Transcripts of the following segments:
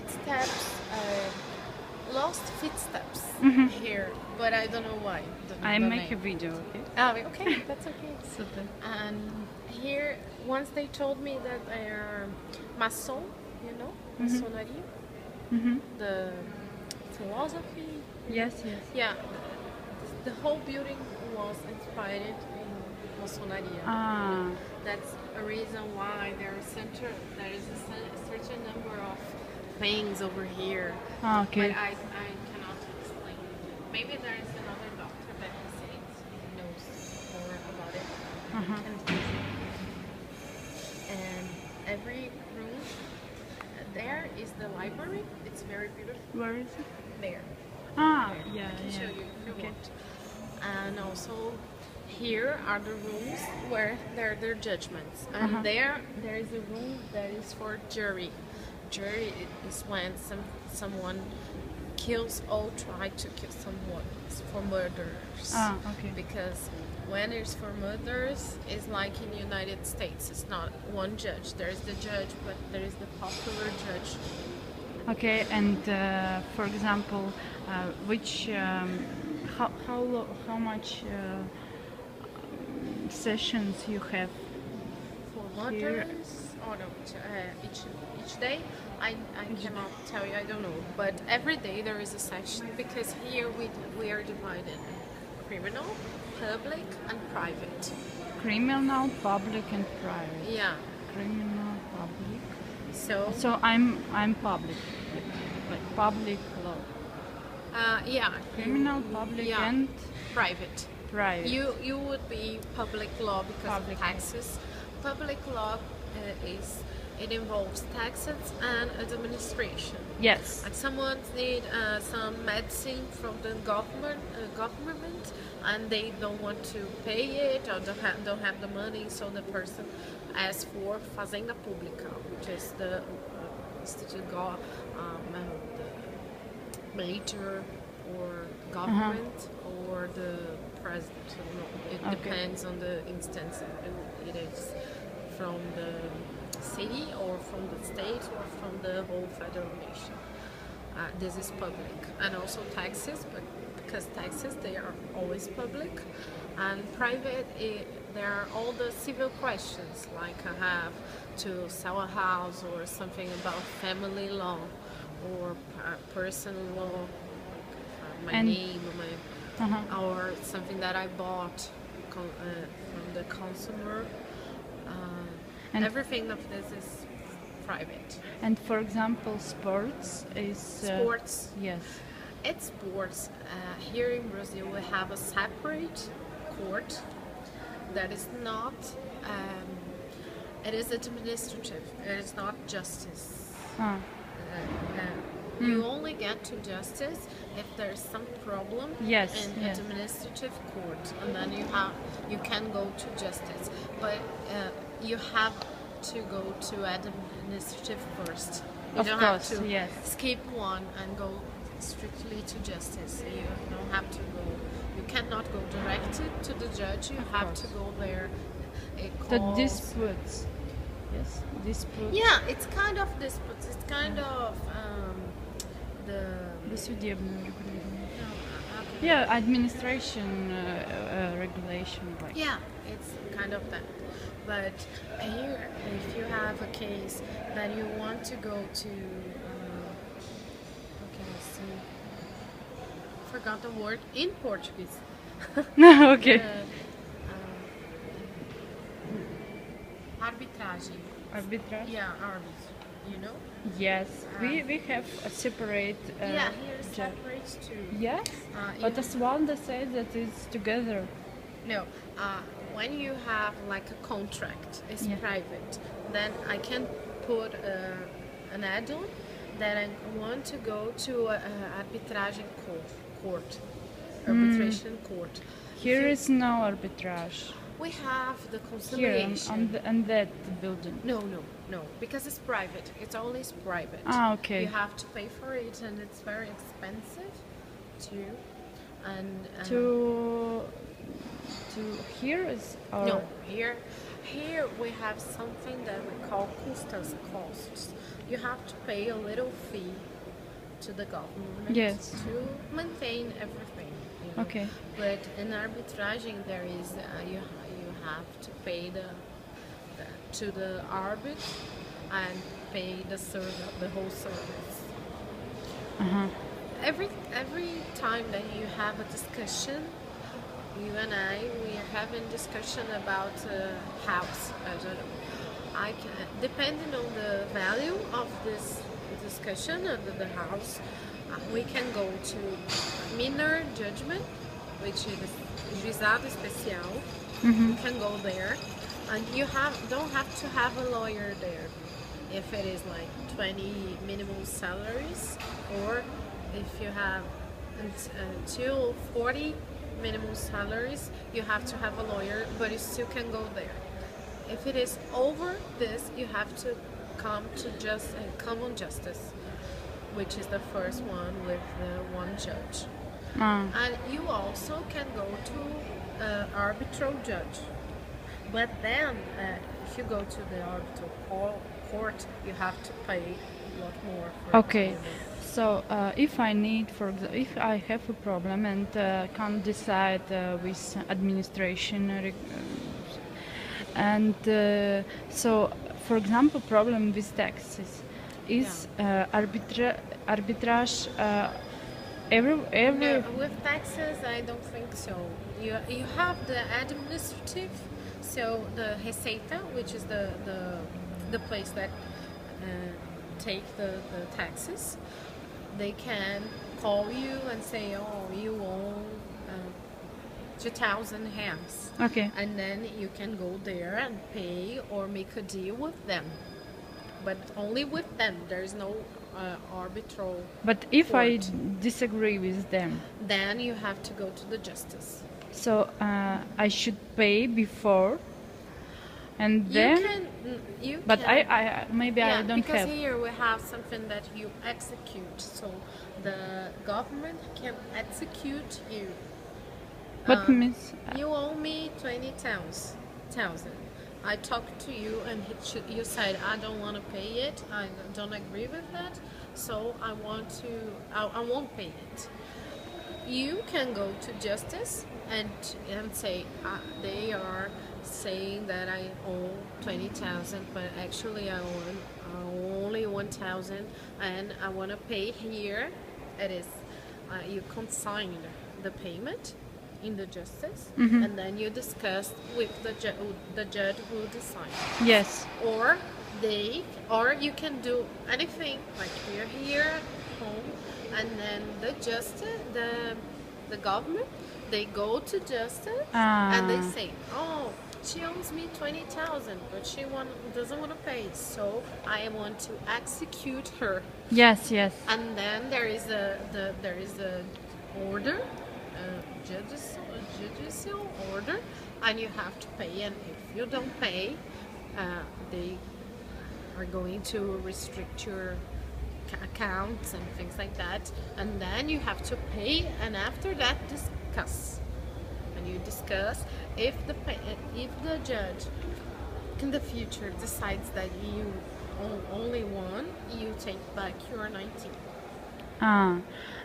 footsteps, lost footsteps here, but I don't know why. I the make a name. video, okay? Oh, okay, that's okay. Super. And here, once they told me that they are Mason, you know, Masoneria, the philosophy. Yes, yes. Yeah, the whole building was inspired in Masoneria. Ah, That's a reason why there is a certain number of things over here. okay. But I cannot explain. Maybe there is another doctor that knows more about it. And every room there is the library. It's very beautiful. Where is it? There. Ah, There. yeah, I can yeah. show you if you want. And also here are the rooms where there are their judgments. And there is a room that is for jury. Jury is when someone kills or try to kill someone. It's for murders. Ah, okay. Because when it's for murders, it's like in the United States. It's not one judge. There is the judge, but there is the popular judge. Okay, and for example, which how much sessions you have? For Here. murders, oh no, each day, I cannot tell you, I don't know. But every day there is a section because here we are divided: criminal, public, and private. Criminal, public, and private. Yeah. Criminal, public. So So I'm public, like public law. yeah. Criminal, public, yeah. and Private. private. You would be public law because Public of law. taxes. Public law it involves taxes and administration. Yes. Like someone need some medicine from the government, and they don't want to pay it or don't have the money, so the person asks for fazenda pública, which is the institute the major or government or the president. So, no, it Okay. depends on the instance. It is from the city or from the state or from the whole federal nation. This is public. And also taxes, but because taxes, they are always public. And private, there are all the civil questions, like I have to sell a house or something about family law or personal law, my And- name, or something that I bought from the consumer. And- Everything of this is private. And for example, sports is Sports. Yes. It's sports. Here in Brazil, we have a separate court that is not. It is administrative. It is not justice. Ah, You only get to justice if there's some problem Yes, in yes. administrative court, and then you can go to justice. But you have to go to administrative first. You Of don't course, have to yes. skip one and go strictly to justice. You don't have to go. You cannot go directly to the judge. You have to go there. It The calls- disputes. Yes, disputes. Yeah, it's kind of disputes. It's kind of The судебное регулирование. no, okay. Yeah, administration regulation. Like. Yeah, it's kind of that. But here, if you have a case that you want to go to, okay, let's see, forgot the word in Portuguese. Okay. Arbitragem. Arbitrage. Yeah, arbit. You know? Yes, we have a separate. Yeah, here is judge. separate too. Yes, You- but Aswanda said that it's together. No, when you have like a contract, it's Yeah. private. Then I can put an add-on that I want to go to arbitration court. Arbitration court. Here is no arbitrage. We have the Here conciliation. on that building. No, because it's private. It's always private. Ah, okay. You have to pay for it, and it's very expensive too. And To here is our no, here we have something that we call custas costs. you have to pay a little fee to the government Yes. to maintain everything. You know? Okay. But in arbitraging, there is you have to pay to the arbit and pay the whole service. Uh-huh. Every time that you have a discussion, you and we are having discussion about a house. I don't know. I can, depending on the value of this discussion of the house, we can go to minor judgment, which is juizado especial. You can go there, and you don't have to have a lawyer there. If it is like 20 minimum salaries, or if you have until 40 minimum salaries, you have to have a lawyer, but you still can go there. If it is over this, you have to come to common justice, which is the first one with one judge. And you also can go to arbitral judge. But then, if you go to the arbitral court, you have to pay a lot more. Okay. So if I need, if I have a problem and can't decide with administration, and so, for example, problem with taxes is arbitrage. Every No, with taxes, I don't think so. You have the administrative, so the Receita, which is the place that take the taxes. They can call you and say, oh, you owe 2,000 reais. Okay. And then you can go there and pay or make a deal with them. But only with them. There is no arbitral But if I court. disagree with them, Then you have to go to the justice. so I should pay before, and then. You But can. I maybe I don't because have. here we have something that you execute. So the government can execute you. But means You owe me 20,000. I talked to you and you said I don't want to pay it. I don't agree with that. So I won't pay it. You can go to justice and say they are saying that I owe 20,000, but actually I owe only 1,000, and I want to pay here. It is you consign the payment in the justice, and then you discuss with the judge who decides. yes. Or you can do anything like we're here at home, and then the government, they go to justice and they say, oh, she owes me 20,000, but she doesn't want to pay, so I want to execute her. Yes, yes. And then there is a order, judicial order, and you have to pay. And if you don't pay, they are going to restrict your accounts and things like that. And then you have to pay, and after that, discuss. And you discuss if the judge in the future decides that you only one, you take back your 19.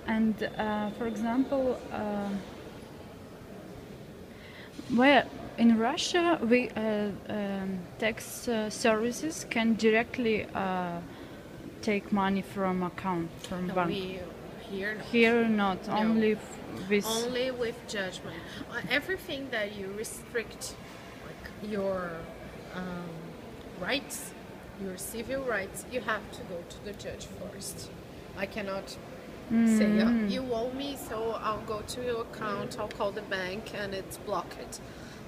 And for example, where in Russia we tax services can directly take money from account from No, bank. Here, no. Here not only with Only with judgment. Everything that you restrict, like your rights, your civil rights, you have to go to the judge first. I cannot say, you owe me, so I'll go to your account, I'll call the bank, and it's blocked,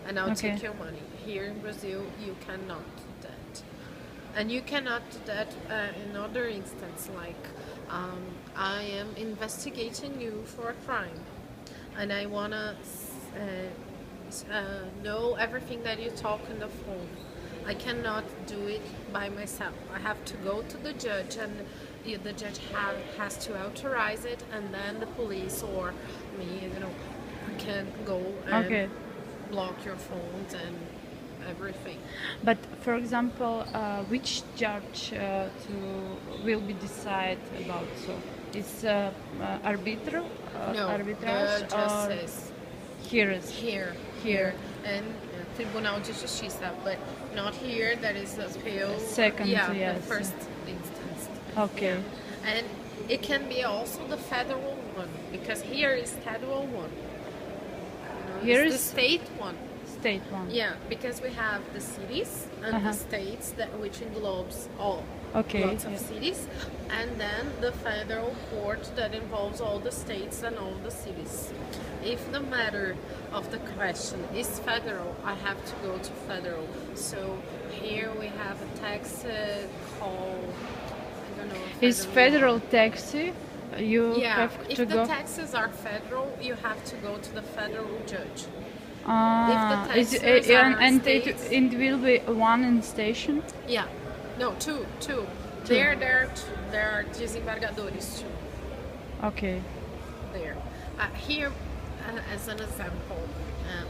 and I'll Okay. take your money. Here in Brazil, you cannot do that. And you cannot do that in other instances, like I am investigating you for a crime, and I want to know everything that you talk on the phone. I cannot do it by myself. I have to go to the judge, and the judge has to authorize it, and then the police or me, can go and Okay. block your phones and everything. But for example, which judge will be decide about so? Is No, arbitrage the or justice here is here, and Tribunal de Justiça, but not here. That is the appeal. Second, yeah, yes. the first instance. Okay. Yeah. And it can be also the federal one, because here is federal one. Here It's is the state one. state one. Yeah, because we have the cities and the states that which englobes all Okay, lots of yeah. cities, and then the federal court that involves all the states and all the cities. If the matter of the question is federal, I have to go to federal. So here we have a tax called, I don't know. Is federal taxi? You Yeah, have if to the go. taxes are federal, you have to go to the federal judge. Ah, If the taxes and are states- it will be one in station. Yeah, no, two. There are desembargadores too. Okay. There. Here, as an example,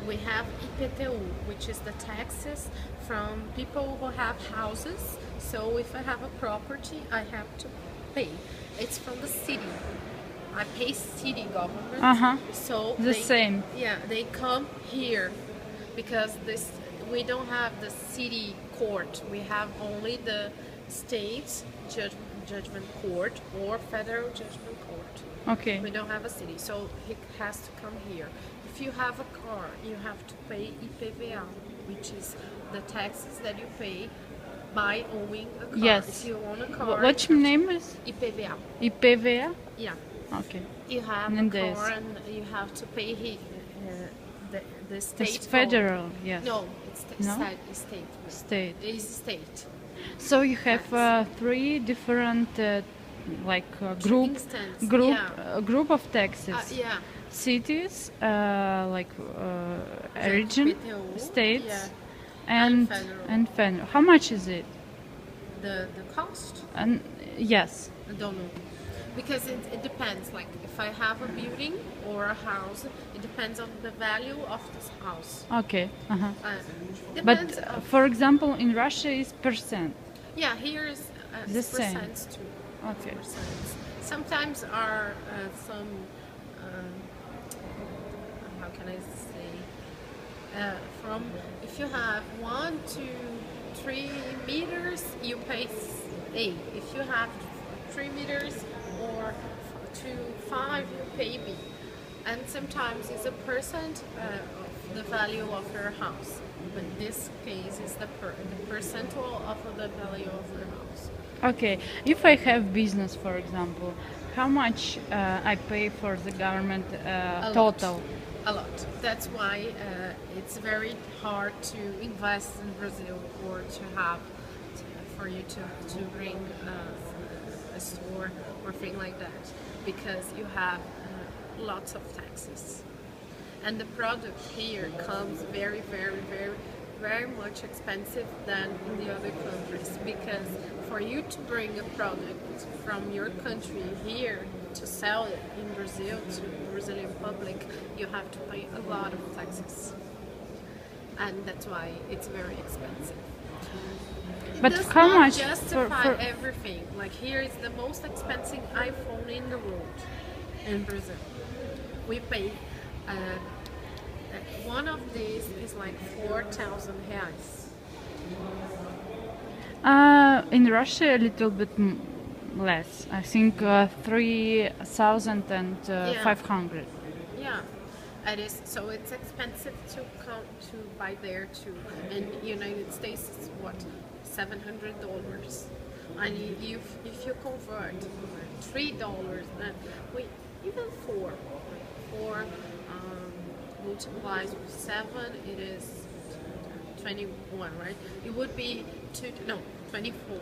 we have IPTU, which is the taxes from people who have houses. So if I have a property, I have to pay. It's from the city. I pay city government. So The same. Yeah, they come here because we don't have the city court. We have only the state judgment court or federal judgment court. Okay. We don't have a city, so he has to come here. If you have a car, you have to pay IPVA, which is the taxes that you pay by owning a car. Yes. If you own a car, Which name is IPVA. IPVA? Yeah. Okay. You have And a this. car and you have to pay the state. It's federal. Yes. No, it's No? state. State. It is state. So you have three different Instance, yeah. group of taxes. Yeah. Cities, region, PTO, states, yeah. and And federal. How much is it? The cost? And yes. I don't know. Because it depends. Like if I have a building or a house, it depends on the value of this house. Okay. But Depends. for example, in Russia is percent. Yeah, here is the same. percents too. Okay. Percents. Sometimes are some. How can I say? From if you have 1 to 3 meters, you pay A. If you have 3 meters or to 5, you pay B. And sometimes it's a percent of the value of your house. But this case is the percentual of the value of your house. Okay. If I have business, for example, how much I pay for the government total? A lot. That's why it's very hard to invest in Brazil or to have for you to bring a store or thing like that, because you have lots of taxes, and the product here comes very, very, very, very much expensive than in the other countries, because for you to bring a product from your country here to sell it in Brazil to the Brazilian public, you have to pay a lot of taxes, and that's why it's very expensive. But Does how not much justify for everything? Like here is the most expensive iPhone in the world in Brazil. We pay one of these is like 4,000 reais. in Russia a little bit less. I think 3,500. Yeah, it is. So it's expensive to come to buy there too. In the United States, it's what, $700. And if you convert $3, then even four multiplies with 7, it is 21, right? It would be 24.